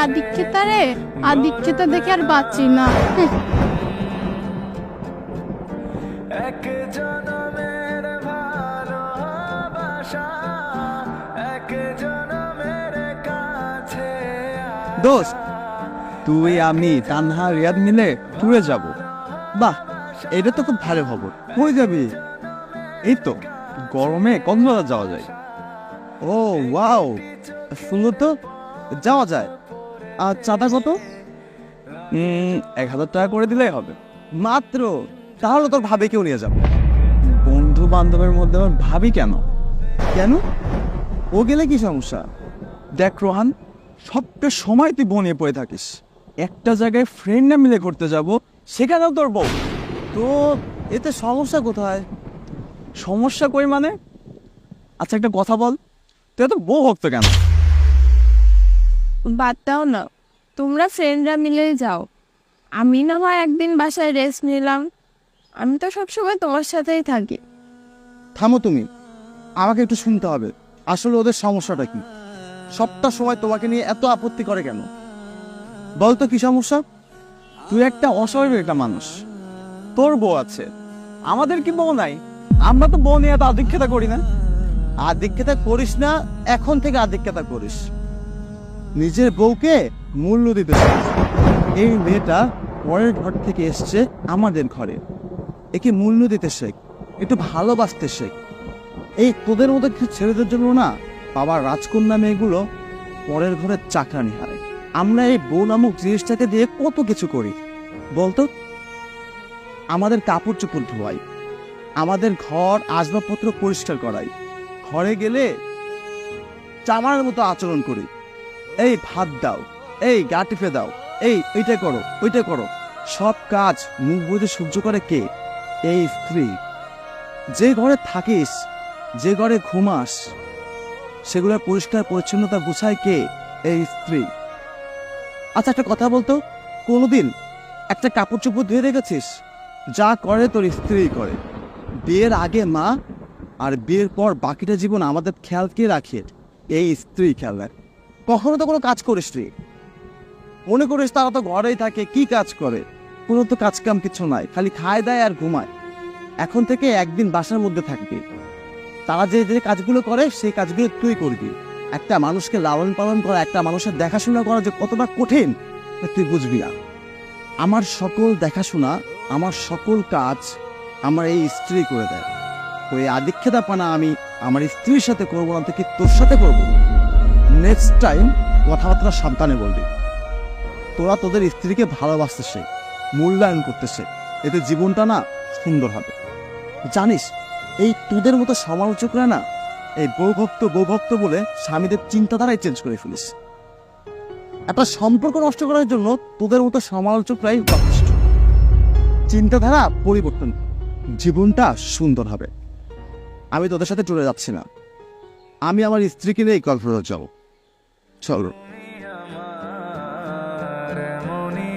আদিক্ষেতা রে, আদিক্ষেতা দেখে আর বাঁচি না। এক জনমের ভালোবাসা এক জনমের কাছে। দোস্ত, তুই আমি তানহা রিয়াদ মিলে ট্যুরে যাব। বাহ, এটা তো খুব ভালো খবর। কই যাবি? এই তো গরমে কক্সবাজার যাওয়া যায়। ও ওয়াও, সুন্দর তো, যাওয়া যায়। আর চাঁদা কত? 1,000 টাকা করে দিলেই হবে মাত্র। তাহলে তোর ভাবি কেউ নিয়ে যাবো। বন্ধু বান্ধবের মধ্যে আমার ভাবি কেন? কেন? ও গেলে কি সমস্যা? দেখ রোহান, সবটা সময় তুই বনিয়ে পড়ে থাকিস। একটা জায়গায় ফ্রেন্ড না মিলে ঘুরতে যাব, সেখানেও তোর বউ। তো এতে সমস্যা কোথায়? সমস্যা কই মানে? আচ্ছা একটা কথা বল, তুই এত বউ ভক্ত কেন? বাদ দাও না, তোমরা ফ্রেন্ডরা মিলেই যাও। আমি না হয় একদিন বাসায় রেস্ট নিলাম। আমি তো সবসময় তোমার সাথেই থাকি। থামো তুমি, আমাকে একটু শুনতে হবে। আসলে ওদের সমস্যাটা কি? সবটা সময় তোমাকে নিয়ে এত আপত্তি করে কেন? বল তো কি সমস্যা? তুই একটা অস্বাভাবিক একটা মানুষ। তোর বউ আছে, আমাদের কি বউ নাই? আমরা তো বউ নিয়ে এত আধিক্যতা করি না। আধিক্যতা করিস না, এখন থেকে আধিক্যতা করিস। নিজের বউকে মূল্য দিতে শেখ। এই মেয়েটা পরের ঘর থেকে এসছে আমাদের ঘরে, একে মূল্য দিতে শেখ, একটু ভালোবাসতে শেখ। এই তোদের মতো কিছু ছেলেদের জন্য না বাবার রাজকন্যা মেয়েগুলো পরের ঘরের চাকরানি হারে। আমরা এই বউ নামক জিনিসটাকে দিয়ে কত কিছু করি বলতো। আমাদের কাপড় চোপড় ধোয়াই, আমাদের ঘর আসবাবপত্র পরিষ্কার করাই, ঘরে গেলে চামার মতো আচরণ করি। এই ভাত দাও, এই গা টিপে দাও, এইটা করো, ওইটা করো। সব কাজ মুখ বুঝে সহ্য করে কে? এই স্ত্রী। যে ঘরে থাকিস, যে ঘরে ঘুমাস, সেগুলোর পরিষ্কার পরিচ্ছন্নতা গুছায় কে? এই স্ত্রী। আচ্ছা একটা কথা বলতো, কোনোদিন একটা কাপড় চোপড় ধুয়ে রেখেছিস? যা করে তোর স্ত্রী করে। বিয়ের আগে মা, আর বিয়ের পর বাকিটা জীবন আমাদের খেয়াল কে রাখে? এই স্ত্রী খেয়াল রাখে। কখনো তো কোনো কাজ করিস তুই? মনে করিস তারা তো ঘরেই থাকে, কি কাজ করে? কোনো তো কাজ কাম কিছু নাই, খালি খায় দায় আর ঘুমায়। এখন থেকে একদিন বাসার মধ্যে থাকবি। তারা যে যে কাজগুলো করে সেই কাজগুলো তুই করবি। একটা মানুষকে লালন পালন করা, একটা মানুষের দেখাশোনা করা যে কতটা কঠিন তুই বুঝবি না। আমার সকল দেখাশোনা, আমার সকল কাজ আমার এই স্ত্রী করে দেয়। তো এই আদিক্ষেতাপানা আমি আমার স্ত্রীর সাথে করবো না, থেকে তোর সাথে করবো। নেক্সট টাইম কথাবার্তা সাবধানে বলবি। তোরা তোদের স্ত্রীকে ভালোবাসতে শেখ, মূল্যায়ন করতে শেখ। এতে জীবনটা না সুন্দর হবে। জানিস, এই তোদের মতো সমালোচকরা না এই বউ ভক্ত বলে স্বামীদের চিন্তাধারাই চেঞ্জ করে ফেলিস। একটা সম্পর্ক নষ্ট করার জন্য তোদের মতো সমালোচকরাই যথেষ্ট। চিন্তাধারা পরিবর্তন, জীবনটা সুন্দর হবে। আমি তোদের সাথে চলে যাচ্ছি না, আমি আমার স্ত্রীকে নিয়ে কক্সবাজার যাবো। চলো। আমার মনি